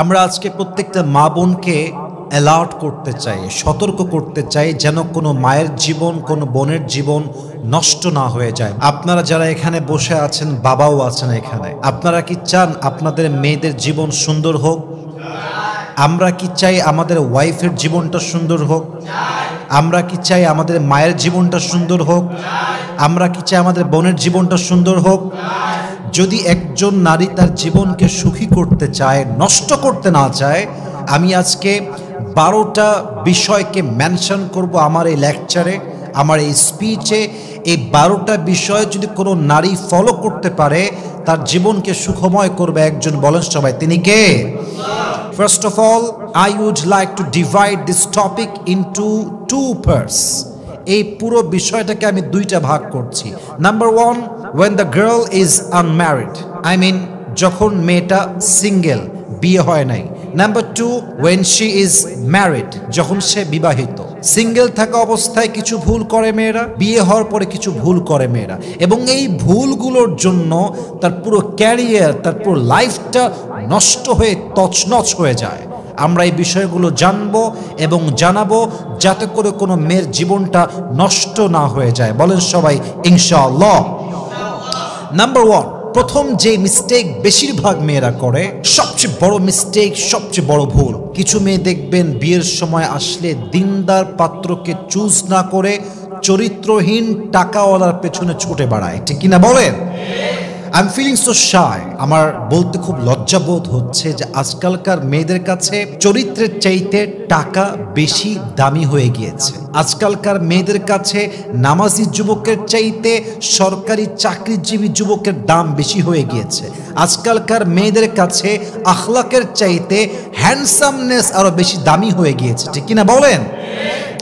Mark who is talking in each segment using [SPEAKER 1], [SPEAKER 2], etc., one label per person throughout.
[SPEAKER 1] আমরা আজকে প্রত্যেকটা মা বোনকে অ্যালার্ট করতে চাই, সতর্ক করতে চাই যেন কোনো মায়ের জীবন, কোনো বোনের জীবন নষ্ট না হয়ে যায়। আপনারা যারা এখানে বসে আছেন, বাবাও আছেন এখানে, আপনারা কি চান আপনাদের মেয়েদের জীবন সুন্দর হোক? আমরা কি চাই আমাদের ওয়াইফের জীবনটা সুন্দর হোক? আমরা কি চাই আমাদের মায়ের জীবনটা সুন্দর হোক? আমরা কি চাই আমাদের বোনের জীবনটা সুন্দর হোক? যদি একজন নারী তার জীবনকে সুখী করতে চায়, নষ্ট করতে না চায়, আমি আজকে 12টা বিষয়কে মেনশন করব আমার এই লেকচারে, আমার এই স্পিচে। এই 12টা বিষয় যদি কোনো নারী ফলো করতে পারে, তার জীবনকে সুখময় করবে একজন। বলেন সবাই, তিনি কে? First of all, I would like to divide this topic into two parts. এই পুরো বিষয়টাকে আমি দুইটা ভাগ করছি। Number one, when the girl is unmarried, I mean যখন মেয়েটা সিঙ্গেল, বিয়ে হয় নাই। Number two, when she is married, যখন সে বিবাহিত। সিঙ্গেল থাকা অবস্থায় কিছু ভুল করে মেয়েরা, বিয়ে হওয়ার পরে কিছু ভুল করে মেয়েরা, এবং এই ভুলগুলোর জন্য তার পুরো ক্যারিয়ার, তার পুরো লাইফটা নষ্ট হয়ে তছনছ হয়ে যায়। আমরা এই বিষয়গুলো জানবো এবং জানাবো যাতে করে কোনো মেয়ের জীবনটা নষ্ট না হয়ে যায়। বলেন সবাই ইনশাআল্লাহ। নাম্বার ওয়ান, প্রথম যে মিস্টেক বেশিরভাগ মেয়েরা করে, সবচেয়ে বড় মিস্টেক, সবচেয়ে বড় ভুল। কিছু মেয়ে দেখবেন বিয়ের সময় আসলে দিনদার পাত্রকে চুজ না করে চরিত্রহীন টাকাওয়ালার পেছনে ছুটে বেড়ায়, ঠিক কিনা বলেন? I am feeling so shy. আমার বলতে খুব লজ্জাবোধ হচ্ছে যে আজকালকার মেয়েদের কাছে চরিত্রের চাইতে টাকা বেশি দামি হয়ে গিয়েছে। আজকালকার মেয়েদের কাছে নামাজি যুবকের চাইতে সরকারি চাকরিজীবী যুবকের দাম বেশি হয়ে গিয়েছে। আজকালকার মেয়েদের কাছে আখলাকের চাইতে হ্যান্ডসামনেস আরো বেশি দামি হয়ে গিয়েছে, ঠিক কিনা বলেন?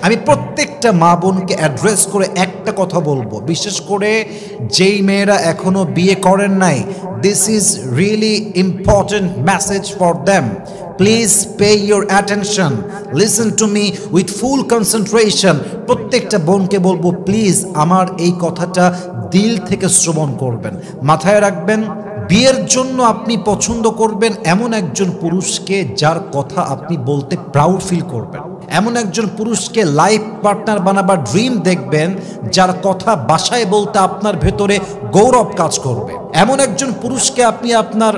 [SPEAKER 1] আমি প্রত্যেকটা মা বোনকে অ্যাড্রেস করে একটা কথা বলবো, বিশেষ করে যেই মেয়েরা এখনো বিয়ে করেন নাই, this is really important message for them. Please pay your attention, listen to me with full concentration. প্রত্যেকটা বোনকে বলবো, প্লিজ আমার এই কথাটা দিল থেকে শ্রবণ করবেন, মাথায় রাখবেন। বিয়ের জন্য আপনি পছন্দ করবেন এমন একজন পুরুষকে যার কথা আপনি বলতে প্রাউড ফিল করবেন, এমন একজন পুরুষকে লাইফ পার্টনার বানাবার ড্রিম দেখবেন, যার কথা বাসায় বলতে আপনার ভেতরে গৌরব কাজ করবে। এমন একজন পুরুষকে আপনি আপনার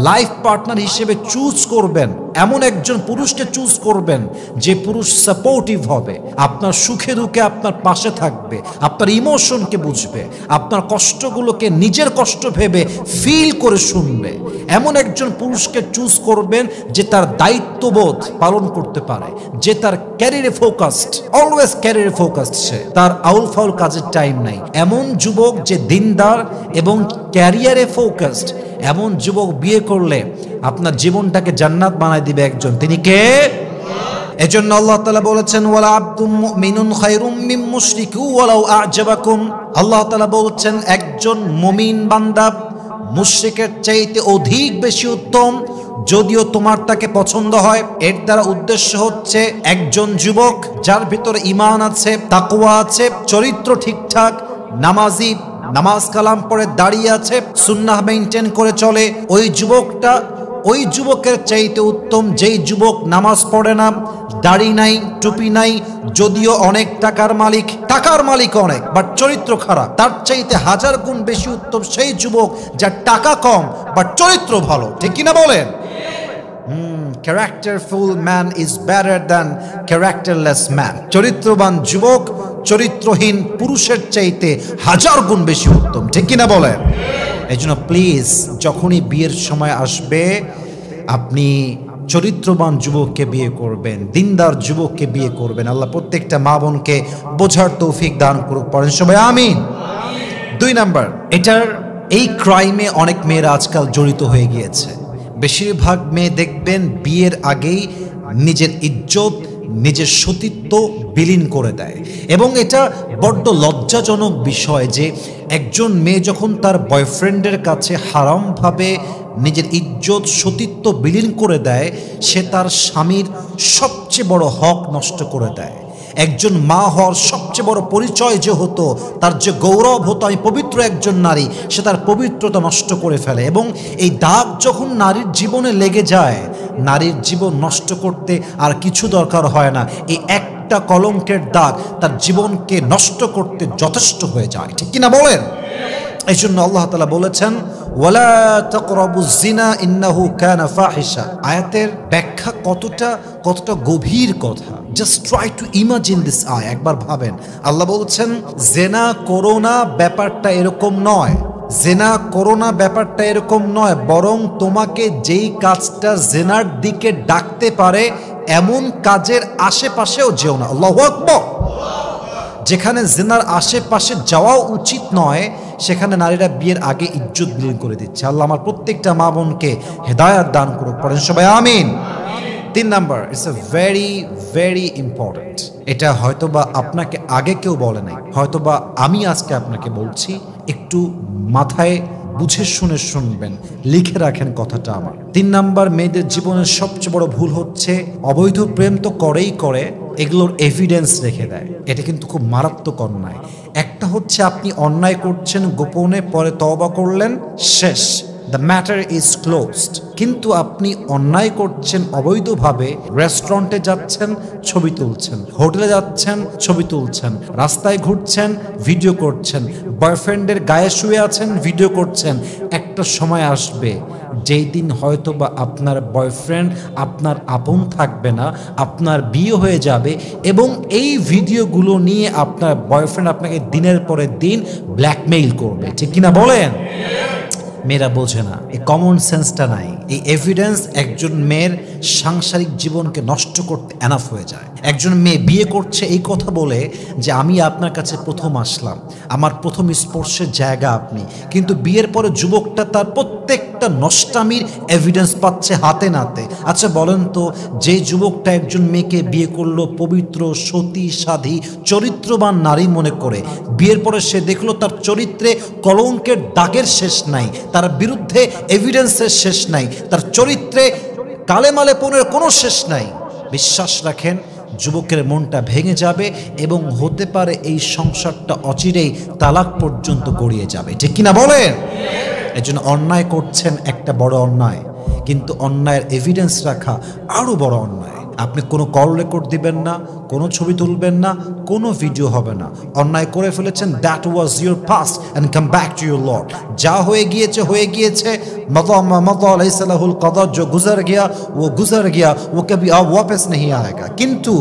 [SPEAKER 1] লাইফ পার্টনার হিসেবে চুজ করবেন, এমন একজন পুরুষকে চুজ করবেন যে পুরুষ সাপোর্টিভ হবে, আপনার সুখে দুঃখে আপনার পাশে থাকবে, আপনার ইমোশনকে বুঝবে, আপনার কষ্টগুলোকে নিজের কষ্ট ভেবে ফিল করে শুনবে। এমন একজন পুরুষকে চুজ করবেন যে তার দায়িত্ববোধ পালন করতে পারে, যে তার ক্যারিয়ারে ফোকাসড, অলওয়েজ ক্যারিয়ারে ফোকাসড, সে তার আউল ফাউল কাজের টাইম নাই। এমন যুবক যে দিনদার এবং ক্যারিয়ারে ফোকাসড, এমন যুবক বিয়ে করলে আপনার জীবনটাকে জান্নাত বানায় দিবে একজন। তিনি কে? এজন্য আল্লাহ তাআলা বলেছেন, ওয়ালা আবদুম মুমিনুন খায়রুম মিন মুশরিকি ওয়ালাউ আ'জাবাকুম। আল্লাহ তাআলা বলছেন একজন মুমিন বান্দা মুশরিকের চাইতে অধিক বেশি উত্তম, যদিও তোমার তাকে পছন্দ হয়। এর দ্বারা উদ্দেশ্য হচ্ছে একজন যুবক যার ভিতরে ঈমান আছে, তাকওয়া আছে, চরিত্র ঠিকঠাক, নামাজি, নামাজ কালাম পড়ে দাঁড়িয়ে আছে, সুন্নাহ মেইনটেইন করে চলে, ওই যুবকটা ওই যুবকের চাইতে উত্তম যেই যুবক নামাজ পড়ে না, দাড়ি নাই, টুপি নাই, যদিও অনেক টাকার মালিক, টাকার মালিক অনেক, বাট চরিত্র খারাপ। তার চাইতে 1000 গুণ বেশি উত্তম সেই যুবক যার টাকা কম বাট চরিত্র ভালো, ঠিক কিনা বলেন? Characterful man is better than characterless man. চরিত্রবান যুবক চরিত্রহীন পুরুষের চাইতে 1000 গুণ বেশি উত্তম, ঠিক কিনা বলেন? এই জন্য প্লিজ যখনই বিয়ের সময় আসবে, আপনি চরিত্রবান যুবককে বিয়ে করবেন, দিনদার যুবককে বিয়ে করবেন। আল্লাহ প্রত্যেকটা মা বোনকে বোঝার তৌফিক দান করুক, পড়েন সবাই আমিন। 2 নাম্বার, এই ক্রাইমে অনেক মেয়েরা আজকাল জড়িত হয়ে গিয়েছে। বেশিরভাগ মেয়ে দেখবেন বিয়ের আগেই নিজের ইজ্জত, নিজের সতীত্ব বিলীন করে দেয়, এবং এটা বড্ড লজ্জাজনক বিষয় যে একজন মেয়ে যখন তার বয়ফ্রেন্ডের কাছে হারামভাবে নিজের ইজ্জত, সতীত্ব বিলীন করে দেয়, সে তার স্বামীর সবচেয়ে বড় হক নষ্ট করে দেয়। একজন মা হওয়ার সবচেয়ে বড় পরিচয় যে হতো, তার যে গৌরব হতো আমি পবিত্র একজন নারী, সে তার পবিত্রতা নষ্ট করে ফেলে। এবং এই দাগ যখন নারীর জীবনে লেগে যায়, নারীর জীবন নষ্ট করতে আর কিছু দরকার হয় না। এই একটা কলঙ্কের দাগ তার জীবনকে নষ্ট করতে যথেষ্ট হয়ে যায়, ঠিক কিনা বলেন? এই জন্য আল্লাহ তাআলা বলেছেন ওয়ালা তাকরাবুজ জিনা ইন্নাহু কানা ফাহিশা। আয়াতের ব্যাখ্যা কতটা গভীর কথা। Just try to imagine this আয়াত, একবার ভাবেন। আল্লাহ বলছেন জেনা করো না, ব্যাপারটা এরকম নয়। জেনা করো না ব্যাপারটা এরকম নয়, বরং তোমাকে যেই কাজটা জেনার দিকে ডাকতে পারে এমন কাজের আশেপাশেও যেও না। আল্লাহু আকবার। যেখানে জেনার আশেপাশে যাওয়া উচিত নয় সেখানে নারীরা বিয়ের আগে ইজ্জত বিলীন করে দিচ্ছে। আল্লাহ আমার প্রত্যেকটা মা বোনকে হেদায়েত দান করুক, পড়েন সবাই আমিন। 3 number, it's a very very important. এটা হয়তোবা আপনাকে আগে কেউ বলে নাই, হয়তোবা আমি আজকে আপনাকে বলছি, একটু মাথায় বুঝে শুনে শুনবেন, লিখে রাখেন কথাটা আমার। 3 নাম্বার, মেয়েদের জীবনের সবচেয়ে বড় ভুল হচ্ছে অবৈধ প্রেম তো করেই করে, এগুলোর এভিডেন্স রেখে দেয়। এটা কিন্তু খুব মারাত্মক অন্যায়। একটা হচ্ছে আপনি অন্যায় করছেন গোপনে, পরে তওবা করলেন, শেষ, দ্য ম্যাটার ইজ ক্লোজড। কিন্তু আপনি অন্যায় করছেন অবৈধভাবে, রেস্টুরেন্টে যাচ্ছেন ছবি তুলছেন, হোটেলে যাচ্ছেন ছবি তুলছেন, রাস্তায় ঘুরছেন ভিডিও করছেন, বয়ফ্রেন্ডের গায়ে শুয়ে আছেন ভিডিও করছেন। একটা সময় আসবে যেই দিন হয়তো বা আপনার বয়ফ্রেন্ড আপনার আপন থাকবে না, আপনার বিয়ে হয়ে যাবে এবং এই ভিডিওগুলো নিয়ে আপনার বয়ফ্রেন্ড আপনাকে দিনের পরে দিন ব্ল্যাকমেইল করবে, ঠিক কিনা বলেন? মেয়েরা বোঝে না, এই কমন সেন্সটা নাই। এই এভিডেন্স একজন মেয়ের সাংসারিক জীবনকে নষ্ট করতে এনাফ হয়ে যায়। একজন মেয়ে বিয়ে করছে এই কথা বলে যে আমি আপনার কাছে প্রথম আসলাম, আমার প্রথম স্পর্শের জায়গা আপনি, কিন্তু বিয়ের পরে যুবকটা তার প্রত্যেকটা নষ্টামির এভিডেন্স পাচ্ছে হাতে নাতে। আচ্ছা বলেন তো, যে যুবকটা একজন মেয়েকে বিয়ে করলো পবিত্র, সতী, সাধী, চরিত্রবান নারী মনে করে, বিয়ের পরে সে দেখলো তার চরিত্রে কলঙ্কের দাগের শেষ নাই, তার বিরুদ্ধে এভিডেন্সের শেষ নাই, তার চরিত্রে কালেমালে পনের কোনো শেষ নাই, বিশ্বাস রাখেন যুবকের মনটা ভেঙে যাবে এবং হতে পারে এই সংসারটা অচিরেই তালাক পর্যন্ত গড়িয়ে যাবে, ঠিক কিনা বলেন? এজন্য অন্যায় করছেন একটা বড় অন্যায়, কিন্তু অন্যায়ের এভিডেন্স রাখা আরও বড় অন্যায়। আপনি কোনো কল রেকর্ড দিবেন না, কোনো ছবি তুলবেন না, কোনো ভিডিও হবে না। অন্যায় করে ফেলেছেন, that was your past and come back to your lord. যা হয়ে গিয়েছে হয়ে গিয়েছে, जो गुजर गया वो गुजर गया वो कभी अब वापस नहीं आएगा। কিন্তু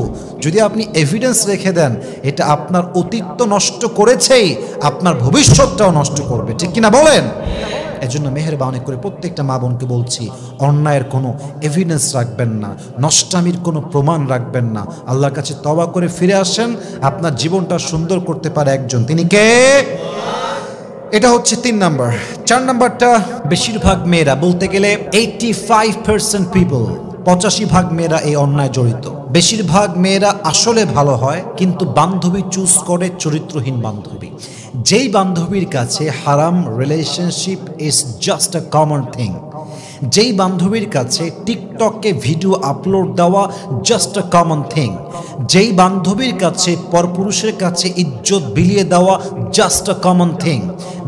[SPEAKER 1] যদি আপনি এভিডেন্স রেখে দেন, এটা আপনার অতীত তো নষ্ট করেছেই, আপনার ভবিষ্যৎটাও নষ্ট করবে, ঠিক কিনা বলেন? এজন্য মেহেরবানি করে প্রত্যেকটা মা বোনকে বলছি, অন্যায়ের কোনো এভিডেন্স রাখবেন না, নষ্টামির কোনো প্রমাণ রাখবেন না। আল্লাহর কাছে তওবা করে ফিরে আসেন, আপনার জীবনটা সুন্দর করতে পারে একজন, তিনি কে? এটা হচ্ছে 3 নাম্বার। 4 নাম্বারটা, বেশিরভাগ মেয়েরা, বলতে গেলে 85% পিপল, 85% মেয়েরা এই অন্যায় জড়িত। বেশিরভাগ মেয়েরা আসলে ভালো হয়, কিন্তু বান্ধবী চুজ করে চরিত্রহীন বান্ধবী। যেই বান্ধবীর কাছে হারাম relationship is just a common thing, যেই বান্ধবীর কাছে টিকটকে ভিডিও আপলোড দেওয়া জাস্ট আ কমন থিং, যেই বান্ধবীর কাছে পরপুরুষের কাছে ইজ্জত বিলিয়ে দেওয়া জাস্ট আ কমন থিং,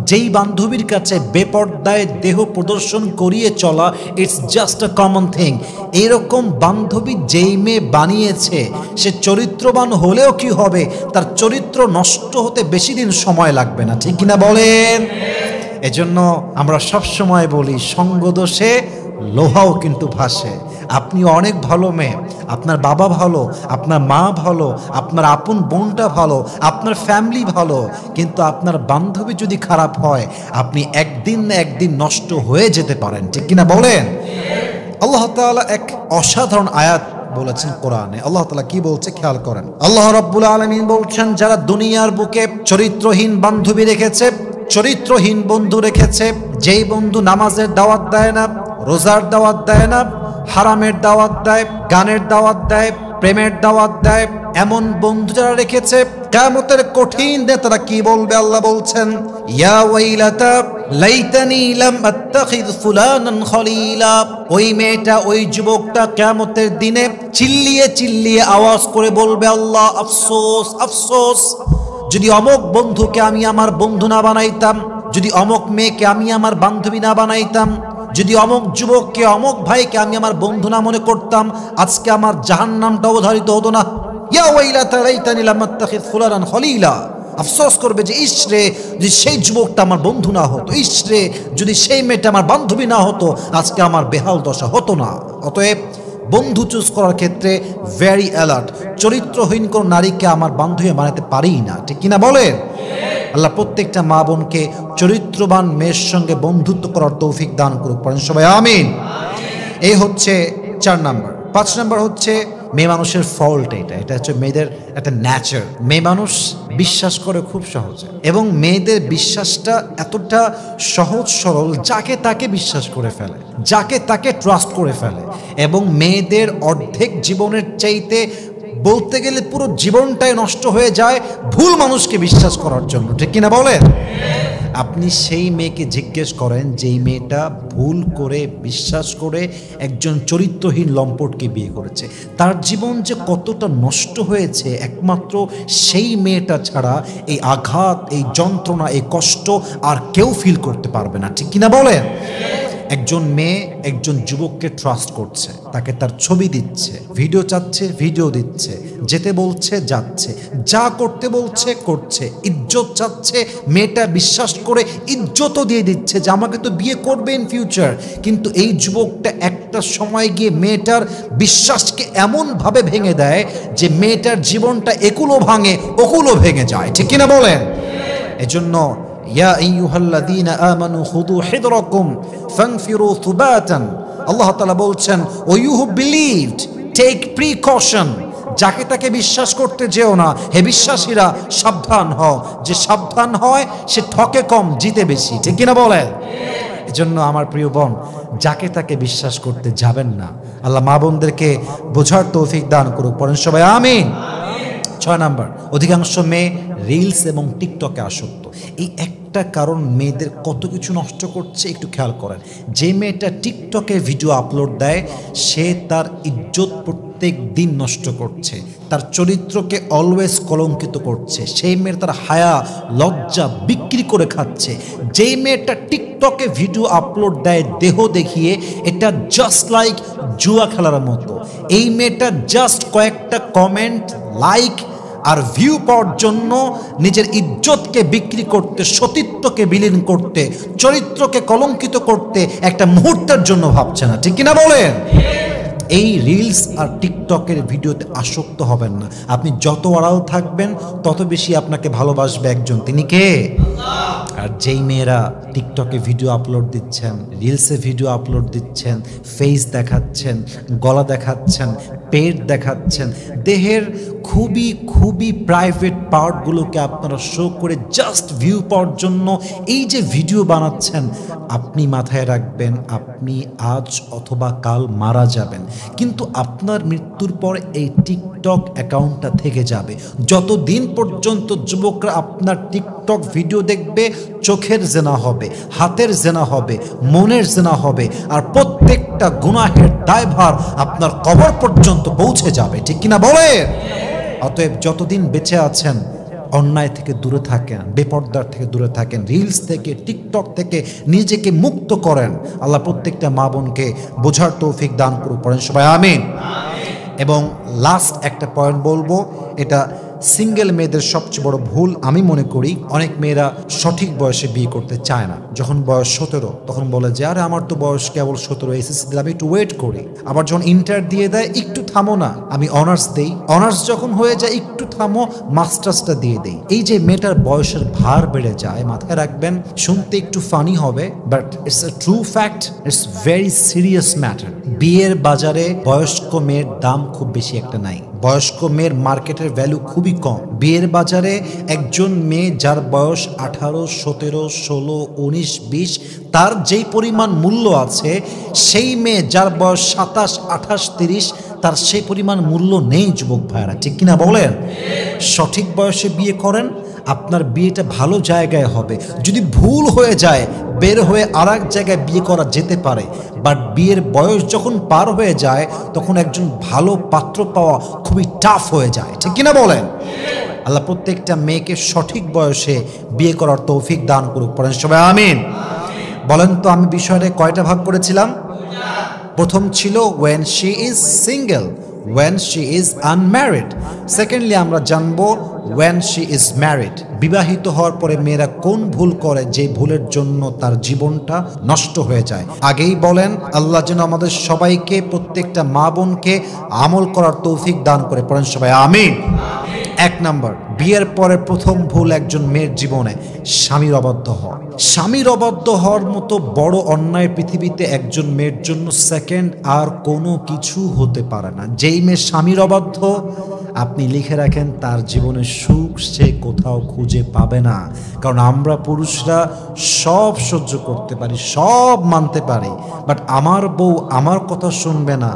[SPEAKER 1] যেই বান্ধবীর কাছে বেপর্দায় দেহ প্রদর্শন করিয়ে চলা it's just a common thing, এরকম বান্ধবী যেই মেয়ে বানিয়েছে সে চরিত্রবান হলেও কি হবে, তার চরিত্র নষ্ট হতে বেশি দিন সময় লাগবে না, ঠিক কিনা বলেন? এজন্য আমরা সব সময় বলি, সঙ্গদোষে লোহাও কিন্তু ভাসে। আপনি অনেক ভালো মেয়ে, আপনার বাবা ভালো, আপনার মা ভালো, আপনার আপন বোনটা ভালো, আপনার ফ্যামিলি ভালো, কিন্তু আপনার বান্ধবী যদি খারাপ হয়, আপনি একদিন না একদিন নষ্ট হয়ে যেতে পারেন, ঠিক কিনা বলেন? আল্লাহ তাআলা এক অসাধারণ আয়াত বলেছেন কোরআনে। আল্লাহ তাআলা কি বলছে খেয়াল করেন। আল্লাহ রাব্বুল আলামিন বলছেন, যারা দুনিয়ার বুকে চরিত্রহীন বান্ধবী রেখেছে, চরিত্রহীন বন্ধু রেখেছে, যেই বন্ধু নামাজের দাওয়াত দেয় না, রোজার দাওয়াত দেয় না, হারামের দাওয়াত দেয়, গানের দাওয়াত দেয়, প্রেমের দাওয়াত দেয়, এমন বন্ধু যারা রেখেছে, কিয়ামতের কঠিন দিনে তারা কি বলবে? আল্লাহ বলছেন, ইয়া ওয়াইলাতা লাইতানি লাম আত্তাখিয ফুলানান খলিলা। ওই মেয়েটা, ওই যুবকটা কিয়ামতের দিনে চিল্লিয়ে চিল্লিয়ে আওয়াজ করে বলবে, আল্লাহ আফসোস আফসোস, যদি অমক বন্ধুকে আমি আমার বন্ধু না বানাইতাম, যদি অমক মেয়েকে আমি আমার বান্ধবী না বানাইতাম, যদি অমুক যুবককে অমুক ভাইকে আমি আমার বন্ধু না মনে করতাম, আজকে আমার জাহান্নামটা অবধারিত হতো না। ইয়া ওয়াইলাতা লাইতানি লাম আত্তাখিয ফুলানান খলিলা, আফসোস করবে যে ইসরে যদি সেই যুবকটা আমার বন্ধু না হতো, ইসরে যদি সেই মেয়েটা আমার বান্ধবী না হতো, আজকে আমার বেহাল দশা হতো না। অতএব বন্ধু চুজ করার ক্ষেত্রে ভেরি অ্যালার্ট। চরিত্রহীন কোন নারীকে আমার বান্ধবী বানাতে পারি না, ঠিক কিনা বলেন? আল্লাহ প্রত্যেকটা মা বোনকে চরিত্রবান মেয়ের সঙ্গে বন্ধুত্ব করার তৌফিক দান করুক, পড়েন সবাই আমিন। এই হচ্ছে 4 নাম্বার। 5 নাম্বার হচ্ছে মেয়ে মানুষের ফল্ট। এটা হচ্ছে মেয়েদের একটা ন্যাচার। মেয়ে মানুষ বিশ্বাস করে খুব সহজে, এবং মেয়েদের বিশ্বাসটা এতটা সহজ সরল, যাকে তাকে বিশ্বাস করে ফেলে, যাকে তাকে ট্রাস্ট করে ফেলে। এবং মেয়েদের অর্ধেক জীবনের চাইতে বলতে গেলে পুরো জীবনটাই নষ্ট হয়ে যায় ভুল মানুষকে বিশ্বাস করার জন্য, ঠিক কিনা বলেন? আপনি সেই মেয়েকে জিজ্ঞেস করেন যেই মেয়েটা ভুল করে বিশ্বাস করে একজন চরিত্রহীন লম্পটকে বিয়ে করেছে, তার জীবন যে কতটা নষ্ট হয়েছে একমাত্র সেই মেয়েটা ছাড়া এই আঘাত, এই যন্ত্রণা, এই কষ্ট আর কেউ ফিল করতে পারবে না, ঠিক কিনা বলেন? একজন মেয়ে একজন যুবককে ট্রাস্ট করছে, তাকে তার ছবি দিচ্ছে, ভিডিও চাচ্ছে, ভিডিও দিচ্ছে, যেতে বলছে যাচ্ছে, যা করতে বলছে করছে, ইজ্জত চাচ্ছে, মেয়েটা বিশ্বাস করে ইজ্জতও দিয়ে দিচ্ছে যে আমাকে তো বিয়ে করবে ইন ফিউচার। কিন্তু এই যুবকটা একটা সময় গিয়ে মেয়েটার বিশ্বাসকে এমনভাবে ভেঙে দেয় যে মেয়েটার জীবনটা একুলো ভাঙে ওকুলো ভেঙে যায়, ঠিক কিনা বলেন? এজন্য ইয়া আইয়ুহাল্লাযীনা আমানু খুযু হিদরাকুম ফানফিরু থুবাতান, আল্লাহ তাআলা বলছেন O you who believed take precaution, যাকে তাকে বিশ্বাস করতে যেও না, হে বিশ্বাসীরা সাবধান হও, যে সাবধান হয় সে ঠকে কম জিতে বেশি, ঠিক কিনা বলেন? এজন্য আমার প্রিয় বোন, যাকে তাকে বিশ্বাস করতে যাবেন না। আল্লাহ মা বোনদেরকে বোঝার তৌফিক দান করুক, পড়েন সবাই আমিন। 6 নাম্বার, অধিকাংশ মেয়ে রিলস এবং টিকটকে আসক্ত। এই একটা কারণ মেয়েদের কত কিছু নষ্ট করছে একটু খেয়াল করেন। যে মেয়েটা টিকটকে ভিডিও আপলোড দেয় সে তার ইজ্জত প্রত্যেক দিন নষ্ট করছে, তার চরিত্রকে অলওয়েজ কলঙ্কিত করছে। সেই মেয়ের তার হায়া লজ্জা বিক্রি করে খাচ্ছে। যেই মেয়েটা টিকটকে ভিডিও আপলোড দেয় দেহ দেখিয়ে, এটা জাস্ট লাইক জুয়া খেলার মতো। এই মেয়েটা জাস্ট কয়েকটা কমেন্ট, লাইক আর ভিউ পাওয়ার জন্য নিজের ইজ্জতকে বিক্রি করতে, সতীত্বকে বিলীন করতে, চরিত্রকে কলঙ্কিত করতে একটা মুহূর্তের জন্য ভাবছে না, ঠিক কিনা বলেন? এই রিলস আর টিকটকের ভিডিওতে আসক্ত হবেন না। আপনি যত আড়াল থাকবেন তত বেশি আপনাকে ভালোবাসবে একজন, তিনি কে? আর যেই মেয়েরা টিকটকে ভিডিও আপলোড দিচ্ছেন, রিলসে ভিডিও আপলোড দিচ্ছেন, ফেস দেখাচ্ছেন, গলা দেখাচ্ছেন, পেট দেখাচ্ছেন, দেহের খুবই খুবই প্রাইভেট পার্টগুলোকে আপনারা শো করে জাস্ট ভিউ পাওয়ার জন্য এই যে ভিডিও বানাচ্ছেন, আপনি মাথায় রাখবেন আপনি আজ অথবা কাল মারা যাবেন, কিন্তু আপনার মৃত্যুর পর এই টিকটক অ্যাকাউন্টটা থেকে যাবে। যতদিন পর্যন্ত যুবকরা আপনার টিকটক ভিডিও দেখবে, চোখের জেনা হবে, হাতের জেনা হবে, মনের জেনা হবে, আর প্রত্যেকটা গুনাহের দায়ভার আপনার কবর পর্যন্ত পৌঁছে যাবে, ঠিক কিনা বলে? অতএব যতদিন বেঁচে আছেন অন্যায় থেকে দূরে থাকেন, বেপর্দার থেকে দূরে থাকেন, রিলস থেকে, টিকটক থেকে নিজেকে মুক্ত করেন। আল্লাহ প্রত্যেকটা মা বোনকে বোঝার তৌফিক দান করুক, পড়েন সবাই আমিন। এবং লাস্ট একটা পয়েন্ট বলবো, এটা সিঙ্গেল মেয়েদের সবচেয়ে বড় ভুল আমি মনে করি। অনেক মেয়েরা সঠিক বয়সে বিয়ে করতে চায় না। যখন বয়স 17 তখন বলে যে আরে আমার তো বয়স কেবল 17, এসএসসি দিলে আমি একটু ওয়েট করি। আবার যখন ইন্টার দিয়ে দেয় একটু থামো না, আমি অনার্স দেই, অনার্স যখন হয়ে যায় একটু থামো, মাস্টার্সটা দিয়ে দেই। এই যে মেয়েটার বয়সের ভার বেড়ে যায়, মাথায় রাখবেন, শুনতে একটু ফানি হবে but it's a true fact, it's very serious matter. বিয়ের বাজারে বয়স্ক মেয়ের দাম খুব বেশি একটা নাই। বয়স্ক মেয়ের মার্কেটের ভ্যালু খুবই কম। বিয়ের বাজারে একজন মেয়ে যার বয়স 18, 17, 16, 19, 20 তার যেই পরিমাণ মূল্য আছে, সেই মেয়ে যার বয়স 27, 28, 30 তার সেই পরিমাণ মূল্য নেই। যুবক ভাইরা, ঠিক কিনা বলেন? সঠিক বয়সে বিয়ে করেন, আপনার বিয়েটা ভালো জায়গায় হবে। যদি ভুল হয়ে যায় বের হয়ে আর এক জায়গায় বিয়ে করা যেতে পারে, বাট বিয়ের বয়স যখন পার হয়ে যায় তখন একজন ভালো পাত্র পাওয়া খুবই টাফ হয়ে যায়, ঠিক কিনা বলেন? আল্লাহ প্রত্যেকটা মেয়েকে সঠিক বয়সে বিয়ে করার তৌফিক দান করুক, পড়েন সবাই আমিন। বলেন তো আমি বিষয়টা কয়টা ভাগ করেছিলাম? প্রথম ছিল when she is single, when she is unmarried. Secondly আমরা জানবো when she is married. বিবাহিত হওয়ার পরে মেয়েরা কোন ভুল করে যে ভুলের জন্য তার জীবনটা নষ্ট হয়ে যায়। আগেই বলেন আল্লাহ যেন আমাদের সবাইকে প্রত্যেকটা মা বোনকে আমল করার তৌফিক দান করে, পড়েন সবাই আমিন। এক নাম্বার, বিয়ের পরে প্রথম ভুল একজন মেয়ের জীবনে স্বামীর অবাধ্য হওয়া। স্বামীর অবাধ্য হওয়ার মতো বড় অন্যায় পৃথিবীতে একজন মেয়ের জন্য সেকেন্ড আর কোনো কিছু হতে পারে না। যেই মেয়ে স্বামীর অবাধ্য, আপনি লিখে রাখেন তার জীবনের সুখ সে কোথাও খুঁজে পাবে না। কারণ আমরা পুরুষরা সব সহ্য করতে পারি, সব মানতে পারি, বাট আমার বউ আমার কথা শুনবে না,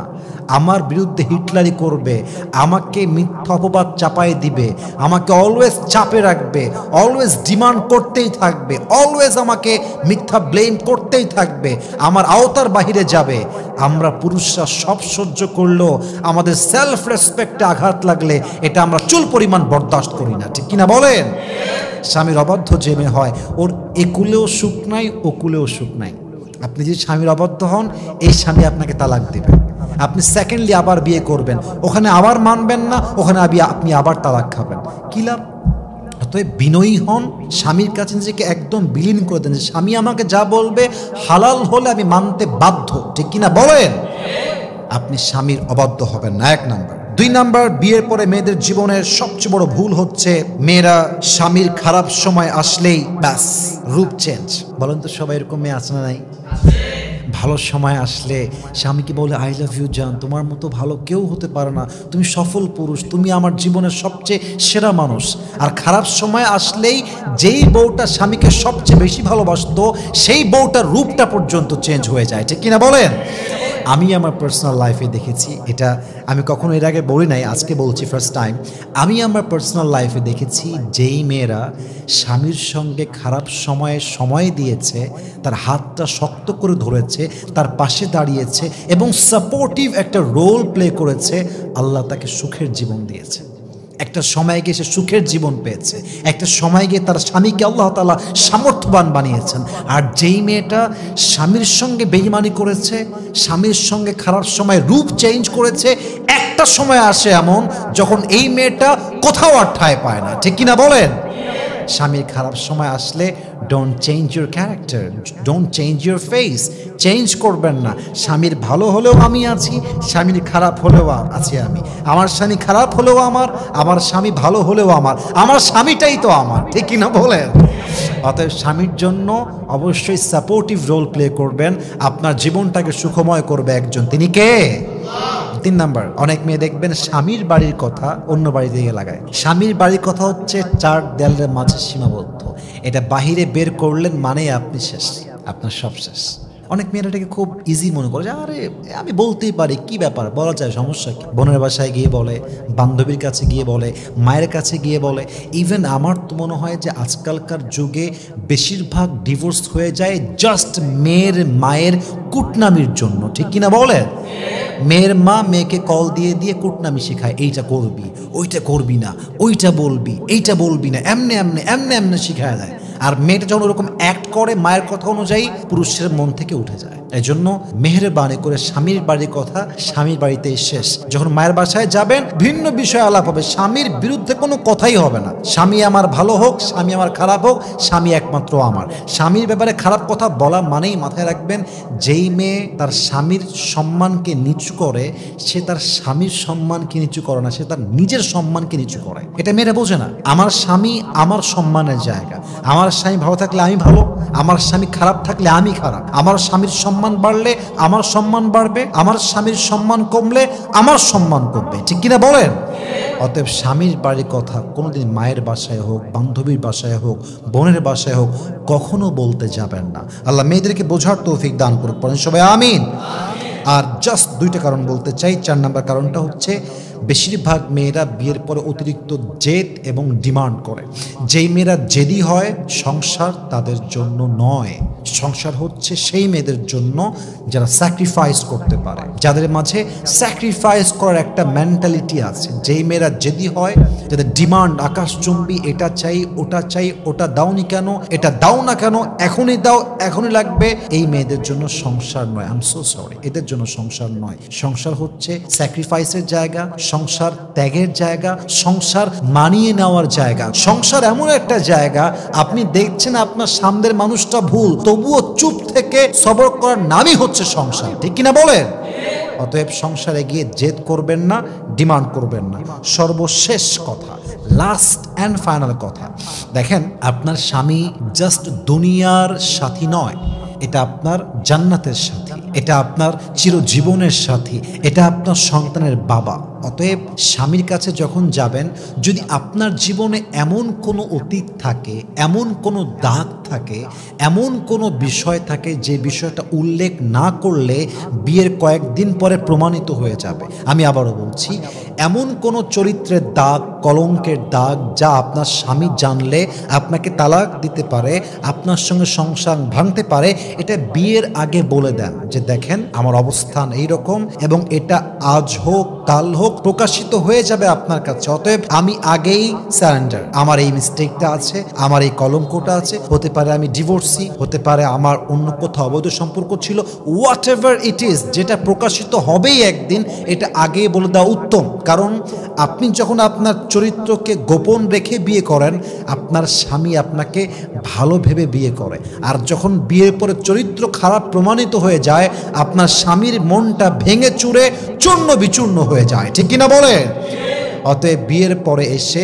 [SPEAKER 1] আমার বিরুদ্ধে হিটলারি করবে, আমাকে মিথ্যা অপবাদ চাপাই দিবে, আমাকে অলওয়েজ চাপে রাখবে, অলওয়েজ ডিমান্ড করতেই থাকবে, অলওয়েজ আমাকে মিথ্যা ব্লেম করতেই থাকবে, আমার আওতার বাহিরে যাবে। আমরা পুরুষরা সব সহ্য করলেও আমাদের সেলফ রেসপেক্টে আঘাত লাগলে এটা আমরা চুল পরিমাণ বরদাস্ত করি না, ঠিক কিনা বলেন? স্বামীর অবাধ্য যে মেয়ে হয় ওর একুলেও সুখ নাই ওকুলেও সুখ নাই। আপনি যদি স্বামীর অবাধ্য হন, এই স্বামী আপনাকে তালাক দেবেন, আপনি সেকেন্ডলি আবার বিয়ে করবেন, ওখানে আবার মানবেন না, ওখানে আপনি আবার তালাক খাবেন, কি লাভ? অতএব বিনয়ী হন, স্বামীর কাছে নিজেকে একদম বিলীন করে দেন যে স্বামী আমাকে যা বলবে হালাল হলে আমি মানতে বাধ্য, ঠিক কিনা বলেন? আপনি স্বামীর অবাধ্য হবেন না, এক নাম্বার। দুই নাম্বার, বিয়ের পরে মেয়েদের জীবনের সবচেয়ে বড় ভুল হচ্ছে মেয়েরা স্বামীর খারাপ সময় আসলেই ব্যাস রূপ চেঞ্জ। বলেন তো সবাই এরকম মেয়ে আছে না নাই? ভালো সময় আসলে স্বামীকে বলে আই লাভ ইউ জান, তোমার মতো ভালো কেউ হতে পারে না, তুমি সফল পুরুষ, তুমি আমার জীবনের সবচেয়ে সেরা মানুষ। আর খারাপ সময় আসলেই যেই বউটা স্বামীকে সবচেয়ে বেশি ভালোবাসতো সেই বউটার রূপটা পর্যন্ত চেঞ্জ হয়ে যায়, ঠিক কিনা বলেন? আমি আমার পার্সোনাল লাইফে দেখেছি, এটা আমি কখনো এর আগে বলি নাই, আজকে বলছি ফার্স্ট টাইম। আমি আমার পার্সোনাল লাইফে দেখেছি যেই মেয়েরা স্বামীর সঙ্গে খারাপ সময়ে সময় দিয়েছে, তার হাতটা শক্ত করে ধরেছে, তার পাশে দাঁড়িয়েছে এবং সাপোর্টিভ একটা রোল প্লে করেছে, আল্লাহ তাকে সুখের জীবন দিয়েছে। একটা সময় গিয়ে সে সুখের জীবন পেয়েছে, একটা সময় গিয়ে তার স্বামীকে আল্লাহ তাআলা সামর্থ্যবান বানিয়েছেন। আর যেই মেয়েটা স্বামীর সঙ্গে বেঈমানি করেছে, স্বামীর সঙ্গে খারাপ সময় রূপ চেঞ্জ করেছে, একটা সময় আসে এমন যখন এই মেয়েটা কোথাও আর ঠাঁই পায় না, ঠিক কিনা বলেন? স্বামীর খারাপ সময় আসলে don't change your character, don't change your face, change করবেন না। স্বামীর ভালো হলেও আমি আছি, স্বামীর খারাপ হলেও আছি আমি, আমার স্বামী খারাপ হলেও আমার স্বামী ভালো হলেও আমার স্বামীটাই তো আমার, ঠিক কিনা বলেন? অতএব স্বামীর জন্য অবশ্যই সাপোর্টিভ রোল প্লে করবেন, আপনার জীবনটাকে সুখময় করবে একজন, তিনি কে? তিন নাম্বার, অনেক মেয়ে দেখবেন স্বামীর বাড়ির কথা অন্য বাড়ি দিয়ে লাগায়। স্বামীর বাড়ির কথা হচ্ছে চার দেয়ালের মাঝে সীমাবদ্ধ, এটা বাহিরে বের করলেন মানে আপনি শেষ, আপনার সব শেষ। অনেক মেয়েরা এটাকে খুব ইজি মনে করে যে আরে আমি বলতেই পারি, কি ব্যাপার, বলা যায়, সমস্যা কি? বোনের বাসায় গিয়ে বলে, বান্ধবীর কাছে গিয়ে বলে, মায়ের কাছে গিয়ে বলে। ইভেন আমার তো মনে হয় যে আজকালকার যুগে বেশিরভাগ ডিভোর্স হয়ে যায় জাস্ট মেয়ের মায়ের কুটনামির জন্য, ঠিক কিনা বলেন? মেয়ের মা মেয়েকে কল দিয়ে দিয়ে কুটনামি শেখায়, এইটা করবি, ওইটা করবি না, ওইটা বলবি, এইটা বলবি না, এমনে এমনে এমনে এমনে শিখায় দেয়। আর মেয়েটা যখন ওরকম অ্যাক্ট করে মায়ের কথা অনুযায়ী, পুরুষের মন থেকে উঠে যায়। এই জন্য মেহেরবানি করে স্বামীর বাড়ির কথা স্বামীর বাড়িতেই শেষ। যখন মায়ের বাসায় যাবেন ভিন্ন বিষয় আলাপ হবে, স্বামীর বিরুদ্ধে কোনো কথাই হবে না। স্বামী আমার ভালো হোক, স্বামী আমার খারাপ হোক, স্বামী একমাত্র আমার। স্বামীর ব্যাপারে খারাপ কথা বলা মানেই মাথায় রাখবেন, যেই মেয়ে তার স্বামীর সম্মানকে নিচু করে, সে তার স্বামীর সম্মানকে নিচু করে না, সে তার নিজের সম্মানকে নিচু করে। এটা মেয়েরা বোঝে না। আমার স্বামী আমার সম্মানের জায়গা, আমার স্বামী ভালো থাকলে আমি ভালো, আমার স্বামী খারাপ থাকলে আমি খারাপ। আমার স্বামীর সম্মান বাড়লে আমার সম্মান বাড়বে, আমার স্বামীর সম্মান কমলে আমার সম্মান কমবে, ঠিক কিনা বলেন? অতএব স্বামীর বাড়ির কথা কোনোদিন মায়ের বাসায় হোক, বান্ধবীর বাসায় হোক, বোনের বাসায় হোক, কখনো বলতে যাবেন না। আল্লাহ মেয়েদেরকে বোঝার তৌফিক দান করুক, পড়েন সবাই আমিন। আর জাস্ট দুইটা কারণ বলতে চাই। 4 নাম্বার কারণটা হচ্ছে বেশিরভাগ মেয়েরা বিয়ের পরে অতিরিক্ত জেদ এবং ডিমান্ড করে। যেই মেয়েরা জেদি হয় সংসার তাদের জন্য নয়, সংসার হচ্ছে সেই মেয়েদের জন্য যারা স্যাক্রিফাইস করতে পারে, যাদের মাঝে স্যাক্রিফাইস করার একটা মেন্টালিটি আছে। যেই মেয়েরা জেদি হয়, যাদের ডিমান্ড আকাশচুম্বী, এটা চাই ওটা চাই, ওটা দাওনি কেন, এটা দাও না কেন, এখনই দাও, এখনই লাগবে, এই মেয়েদের জন্য সংসার নয়। আই এম সো সরি, এদের জন্য সংসার নয়। সংসার হচ্ছে স্যাক্রিফাইসের জায়গা, সংসার ত্যাগের জায়গা, সংসার মানিয়ে নেওয়ার জায়গা। সংসার এমন একটা জায়গা, আপনি দেখছেন আপনার সামনের মানুষটা ভুল, তবুও চুপ থেকে সবর করার নামই হচ্ছে সংসার, ঠিক কিনা বলেন? অতএব সংসারে গিয়ে জেদ করবেন না, ডিমান্ড করবেন না। সর্বশেষ কথা, লাস্ট অ্যান্ড ফাইনাল কথা, দেখেন আপনার স্বামী জাস্ট দুনিয়ার সাথী নয়, এটা আপনার জান্নাতের সাথী, এটা আপনার চিরজীবনের সাথী, এটা আপনার সন্তানের বাবা। অতএব স্বামীর কাছে যখন যাবেন, যদি আপনার জীবনে এমন কোনো অতীত থাকে, এমন কোনো দাগ থাকে, এমন কোনো বিষয় থাকে যে বিষয়টা উল্লেখ না করলে বিয়ের কয়েকদিন পরে প্রমাণিত হয়ে যাবে, আমি আবারও বলছি, এমন কোনো চরিত্রের দাগ, কলঙ্কের দাগ যা আপনার স্বামী জানলে আপনাকে তালাক দিতে পারে, আপনার সঙ্গে সংসার ভাঙতে পারে, এটা বিয়ের আগে বলে দেন যে দেখেন আমার অবস্থান এইরকম এবং এটা আজ হোক কাল হোক প্রকাশিত হয়ে যাবে আপনার কাছে। অতএব আমি আগেই সারেন্ডার, আমার এই মিস্টেকটা আছে, আমার এই কলঙ্কটা আছে, হতে পারে আমি ডিভোর্সি, হতে পারে আমার অন্য কোথাও অবৈধ সম্পর্ক ছিল, হোয়াট এভার ইট ইজ, যেটা প্রকাশিত হবেই একদিন, এটা আগেই বলে দেওয়া উত্তম। কারণ আপনি যখন আপনার চরিত্রকে গোপন রেখে বিয়ে করেন, আপনার স্বামী আপনাকে ভালো ভেবে বিয়ে করে, আর যখন বিয়ের পরে চরিত্র খারাপ প্রমাণিত হয়ে যায়, আপনার স্বামীর মনটা ভেঙে চুরে চূর্ণ বিচূর্ণ হয়ে যায়, ঠিক কিনা বলে? অতএব বিয়ের পরে এসে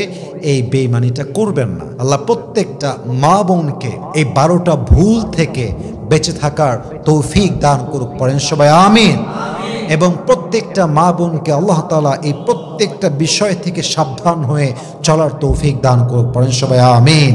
[SPEAKER 1] এই বেঈমানিটা করবেন না। আল্লাহ প্রত্যেকটা মা বোনকে এই 12টা ভুল থেকে বেঁচে থাকার তৌফিক দান করুক, পড়েন সবাই আমিন। এবং প্রত্যেকটা মা বোনকে আল্লাহ তাআলা এই প্রত্যেকটা বিষয় থেকে সাবধান হয়ে চলার তৌফিক দান করুক, পড়েন সবাই আমিন।